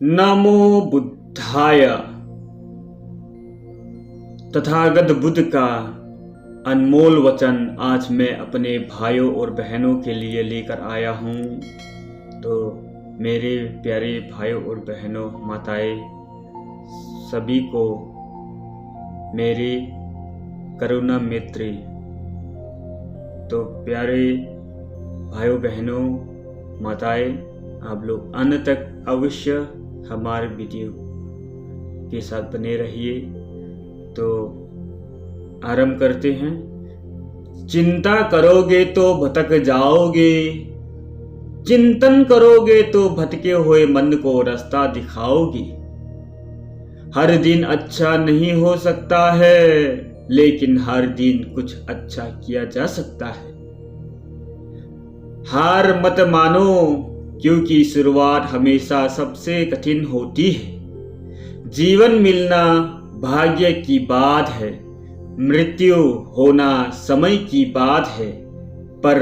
नमो बुद्धाय। तथागत बुद्ध का अनमोल वचन आज मैं अपने भाइयों और बहनों के लिए लेकर आया हूँ। तो मेरे प्यारे भाइयों और बहनों, माताएं, सभी को मेरी करुणा मैत्री। तो प्यारे भाइयों बहनों, माताएं, आप लोग अंत तक अवश्य हमारे वीडियो के साथ बने रहिए। तो आरंभ करते हैं। चिंता करोगे तो भटक जाओगे, चिंतन करोगे तो भटके हुए मन को रास्ता दिखाओगे। हर दिन अच्छा नहीं हो सकता है, लेकिन हर दिन कुछ अच्छा किया जा सकता है। हार मत मानो, क्योंकि शुरुआत हमेशा सबसे कठिन होती है। जीवन मिलना भाग्य की बात है, मृत्यु होना समय की बात है, पर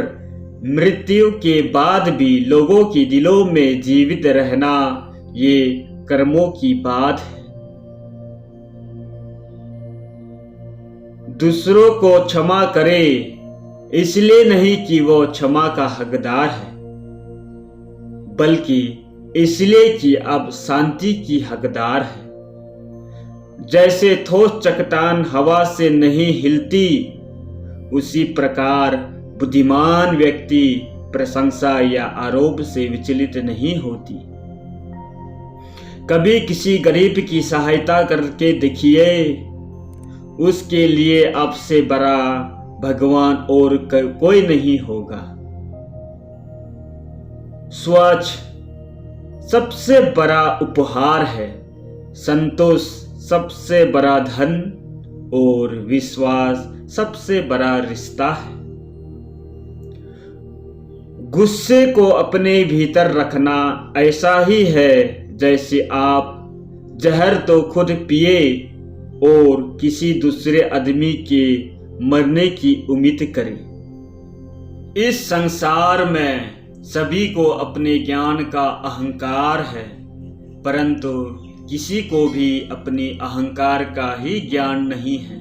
मृत्यु के बाद भी लोगों के दिलों में जीवित रहना ये कर्मों की बात है। दूसरों को क्षमा करे, इसलिए नहीं कि वो क्षमा का हकदार है, बल्कि इसलिए कि अब शांति की हकदार है। जैसे ठोस चट्टान हवा से नहीं हिलती, उसी प्रकार बुद्धिमान व्यक्ति प्रशंसा या आरोप से विचलित नहीं होती। कभी किसी गरीब की सहायता करके देखिए, उसके लिए आपसे बड़ा भगवान और कोई नहीं होगा। स्वच्छ सबसे बड़ा उपहार है, संतोष सबसे बड़ा धन और विश्वास सबसे बड़ा रिश्ता है। गुस्से को अपने भीतर रखना ऐसा ही है जैसे आप जहर तो खुद पिए और किसी दूसरे आदमी के मरने की उम्मीद करें। इस संसार में सभी को अपने ज्ञान का अहंकार है, परंतु किसी को भी अपने अहंकार का ही ज्ञान नहीं है।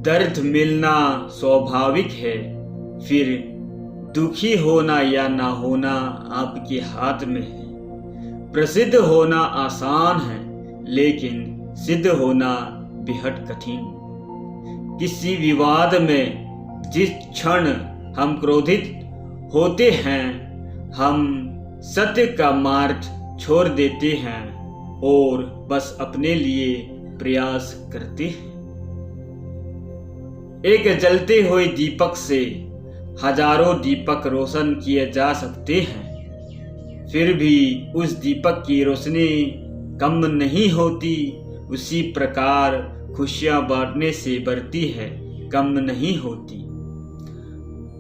दर्द मिलना स्वाभाविक है, फिर दुखी होना या ना होना आपके हाथ में है। प्रसिद्ध होना आसान है, लेकिन सिद्ध होना बेहद कठिन। किसी विवाद में जिस क्षण हम क्रोधित होते हैं, हम सत्य का मार्ग छोड़ देते हैं और बस अपने लिए प्रयास करते हैं। एक जलते हुए दीपक से हजारों दीपक रोशन किए जा सकते हैं, फिर भी उस दीपक की रोशनी कम नहीं होती। उसी प्रकार खुशियां बांटने से बढ़ती है, कम नहीं होती।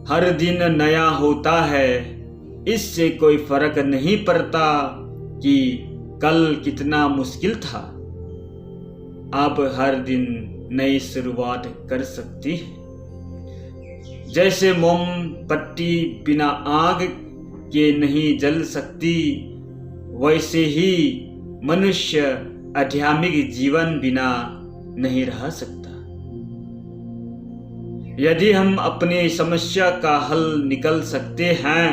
हर दिन नया होता है, इससे कोई फर्क नहीं पड़ता कि कल कितना मुश्किल था। अब हर दिन नई शुरुआत कर सकती है। जैसे मोमबत्ती बिना आग के नहीं जल सकती, वैसे ही मनुष्य आध्यात्मिक जीवन बिना नहीं रह सकता। यदि हम अपनी समस्या का हल निकल सकते हैं,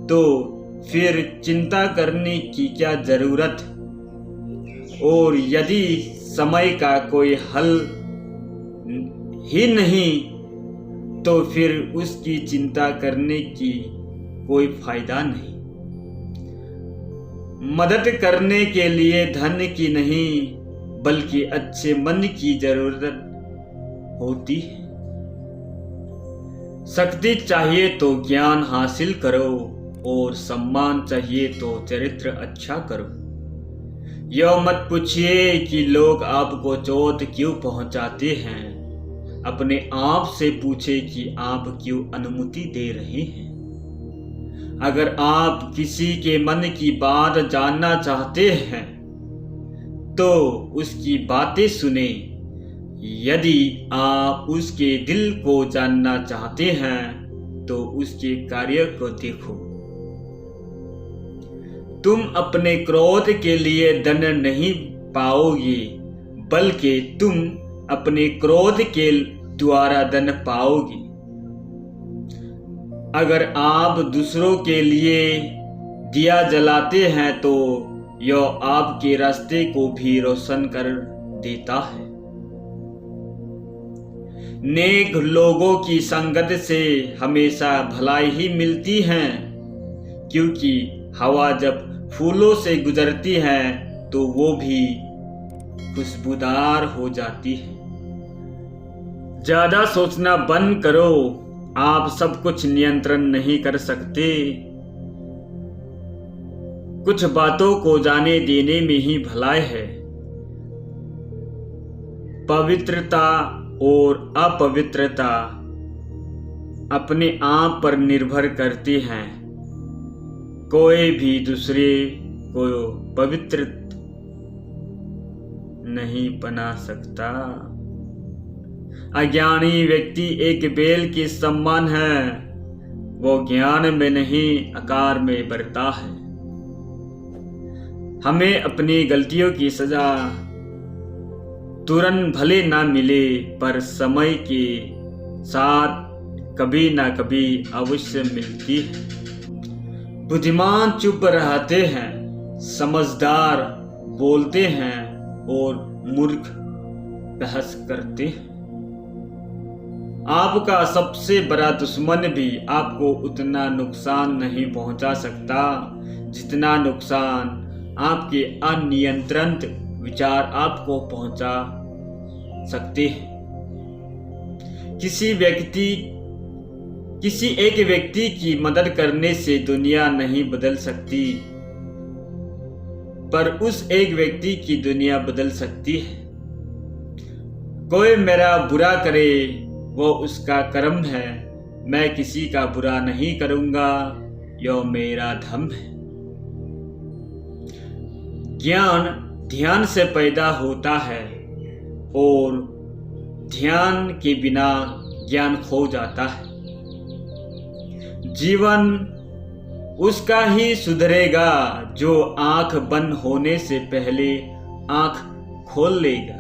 तो फिर चिंता करने की क्या जरूरत। और यदि समय का कोई हल ही नहीं तो फिर उसकी चिंता करने की कोई फायदा नहीं। मदद करने के लिए धन की नहीं बल्कि अच्छे मन की जरूरत होती है। शक्ति चाहिए तो ज्ञान हासिल करो और सम्मान चाहिए तो चरित्र अच्छा करो। यह मत पूछिए कि लोग आपको चोट क्यों पहुंचाते हैं, अपने आप से पूछे कि आप क्यों अनुमति दे रहे हैं। अगर आप किसी के मन की बात जानना चाहते हैं तो उसकी बातें सुने। यदि आप उसके दिल को जानना चाहते हैं तो उसके कार्य को देखो। तुम अपने क्रोध के लिए दंड नहीं पाओगे बल्कि तुम अपने क्रोध के द्वारा दंड पाओगे। अगर आप दूसरों के लिए दिया जलाते हैं तो यह आपके रास्ते को भी रोशन कर देता है। नेक लोगों की संगत से हमेशा भलाई ही मिलती है, क्योंकि हवा जब फूलों से गुजरती है तो वो भी खुशबूदार हो जाती है। ज्यादा सोचना बंद करो। आप सब कुछ नियंत्रण नहीं कर सकते। कुछ बातों को जाने देने में ही भलाई है। पवित्रता और अपवित्रता अपने आप पर निर्भर करती हैं। कोई भी दूसरे को पवित्र नहीं बना सकता। अज्ञानी व्यक्ति एक बेल के समान है। वो ज्ञान में नहीं आकार में बढ़ता है। हमें अपनी गलतियों की सजा तुरंत भले ना मिले पर समय के साथ कभी ना कभी अवश्य मिलती है। बुद्धिमान चुप रहते हैं, समझदार बोलते हैं और मूर्ख बहस करते हैं। आपका सबसे बड़ा दुश्मन भी आपको उतना नुकसान नहीं पहुंचा सकता जितना नुकसान आपके अनियंत्रित विचार आपको पहुंचा सकते हैं। किसी एक व्यक्ति की मदद करने से दुनिया नहीं बदल सकती, पर उस एक व्यक्ति की दुनिया बदल सकती है। कोई मेरा बुरा करे वो उसका कर्म है, मैं किसी का बुरा नहीं करूंगा, यह मेरा धर्म है। ज्ञान ध्यान से पैदा होता है और ध्यान के बिना ज्ञान खो जाता है। जीवन उसका ही सुधरेगा जो आंख बंद होने से पहले आंख खोल लेगा।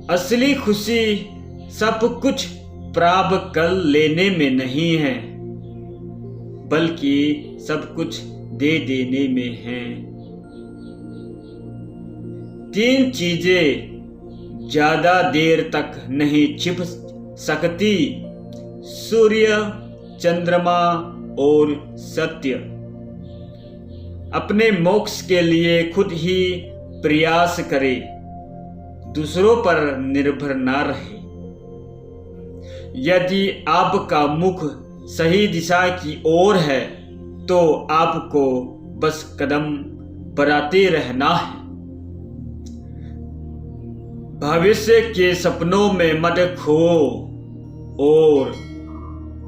असली खुशी सब कुछ प्राप्त कर लेने में नहीं है बल्कि सब कुछ दे देने में है। तीन चीजें ज्यादा देर तक नहीं छिप सकती: सूर्य, चंद्रमा और सत्य। अपने मोक्ष के लिए खुद ही प्रयास करे, दूसरों पर निर्भर ना रहे। यदि आपका मुख सही दिशा की ओर है तो आपको बस कदम बढ़ाते रहना है। भविष्य के सपनों में मत खो और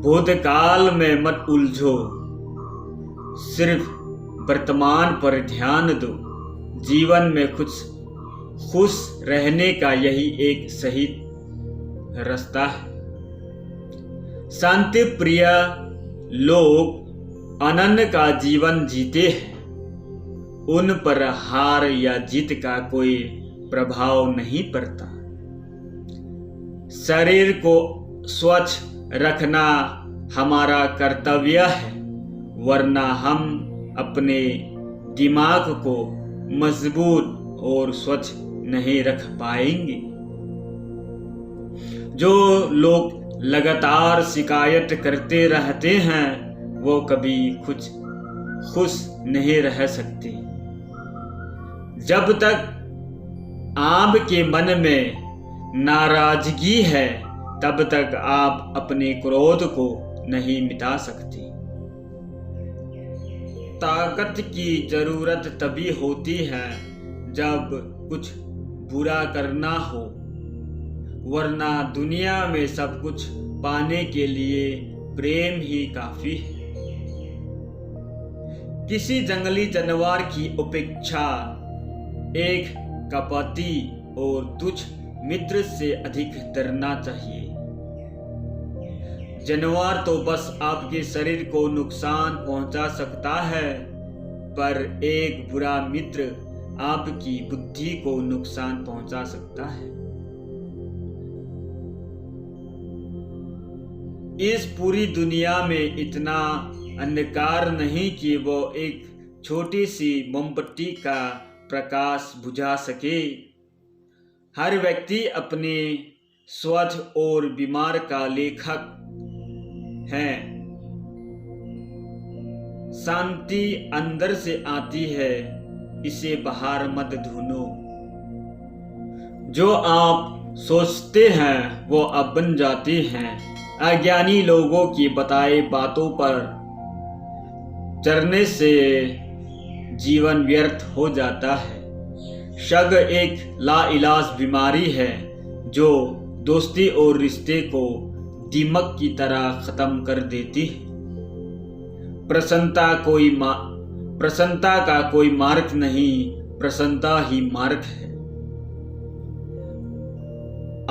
भूतकाल में मत उलझो। सिर्फ वर्तमान पर ध्यान दो। जीवन में खुश रहने का यही एक सही रास्ता है। शांति प्रिय लोग आनंद का जीवन जीते हैं। उन पर हार या जीत का कोई प्रभाव नहीं पड़ता। शरीर को स्वच्छ रखना हमारा कर्तव्य है, वरना हम अपने दिमाग को मजबूत और स्वच्छ नहीं रख पाएंगे। जो लोग लगातार शिकायत करते रहते हैं वो कभी खुश नहीं रह सकते। जब तक आपके मन में नाराजगी है तब तक आप अपने क्रोध को नहीं मिटा सकते। ताकत की जरूरत तभी होती है जब कुछ बुरा करना हो, वरना दुनिया में सब कुछ पाने के लिए प्रेम ही काफी है। किसी जंगली जानवर की अपेक्षा एक कपटी और तुच्छ मित्र से अधिक डरना चाहिए। जानवर तो बस आपके शरीर को नुकसान पहुंचा सकता है, पर एक बुरा मित्र आपकी बुद्धि को नुकसान पहुंचा सकता है। इस पूरी दुनिया में इतना अंधकार नहीं कि वो एक छोटी सी मोमबत्ती का प्रकाश बुझा सके। हर व्यक्ति अपने स्वच्छ और बीमार का लेखक है। शांति अंदर से आती है, इसे बाहर मत ढूंढो। जो आप सोचते हैं वो अब बन जाते हैं। अज्ञानी लोगों की बताई बातों पर चलने से जीवन व्यर्थ हो जाता है। शक एक लाइलाज बीमारी है जो दोस्ती और रिश्ते को दीमक की तरह खत्म कर देती है। प्रसन्नता का कोई मार्ग नहीं, प्रसन्नता ही मार्ग है।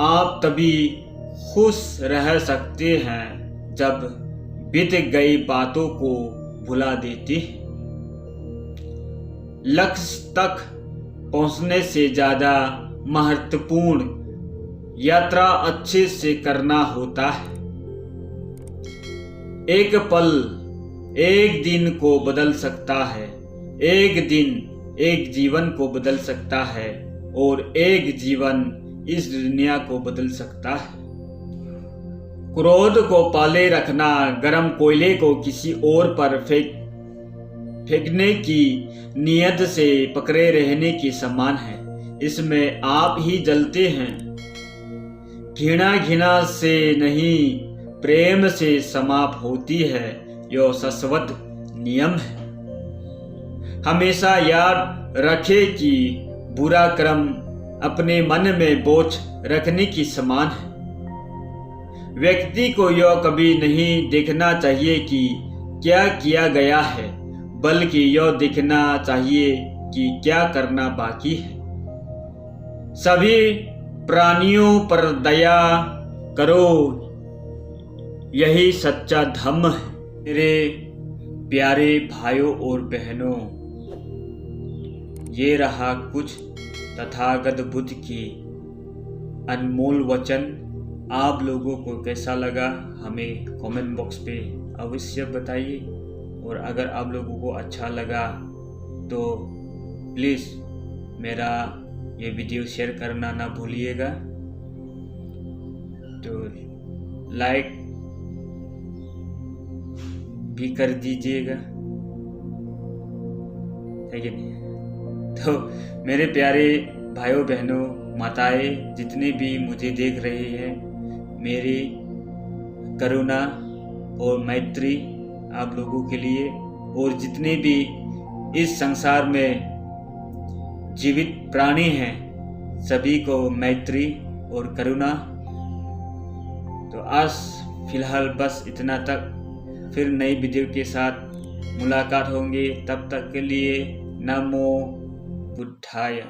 आप तभी खुश रह सकते हैं जब बीत गई बातों को भुला देते हैं। लक्ष्य तक पहुंचने से ज्यादा महत्वपूर्ण यात्रा अच्छे से करना होता है। एक पल एक दिन को बदल सकता है, एक दिन एक जीवन को बदल सकता है, और एक जीवन इस दुनिया को बदल सकता है। क्रोध को पाले रखना गर्म कोयले को किसी और पर फेंकने की नियत से पकड़े रहने के समान है। इसमें आप ही जलते हैं। घृणा से नहीं, प्रेम से समाप्त होती है। यह शाश्वत नियम है। हमेशा याद रखें कि बुरा कर्म अपने मन में बोझ रखने की समान है। व्यक्ति को यह कभी नहीं देखना चाहिए कि क्या किया गया है, बल्कि यह देखना चाहिए कि क्या करना बाकी है। सभी प्राणियों पर दया करो, यही सच्चा धर्म है। मेरे प्यारे भाइयों और बहनों, ये रहा कुछ तथागत बुद्ध की अनमोल वचन। आप लोगों को कैसा लगा हमें कमेंट बॉक्स पे अवश्य बताइए, और अगर आप लोगों को अच्छा लगा तो प्लीज़ मेरा ये वीडियो शेयर करना ना भूलिएगा। तो लाइक भी कर दीजिएगा, है कि नहीं? तो मेरे प्यारे भाइयों बहनों, माताएं, जितने भी मुझे देख रहे हैं, मेरी करुणा और मैत्री आप लोगों के लिए, और जितने भी इस संसार में जीवित प्राणी हैं सभी को मैत्री और करुणा। तो आज फिलहाल बस इतना तक, फिर नई वीडियो के साथ मुलाकात होंगे। तब तक के लिए नमो बुद्धाय।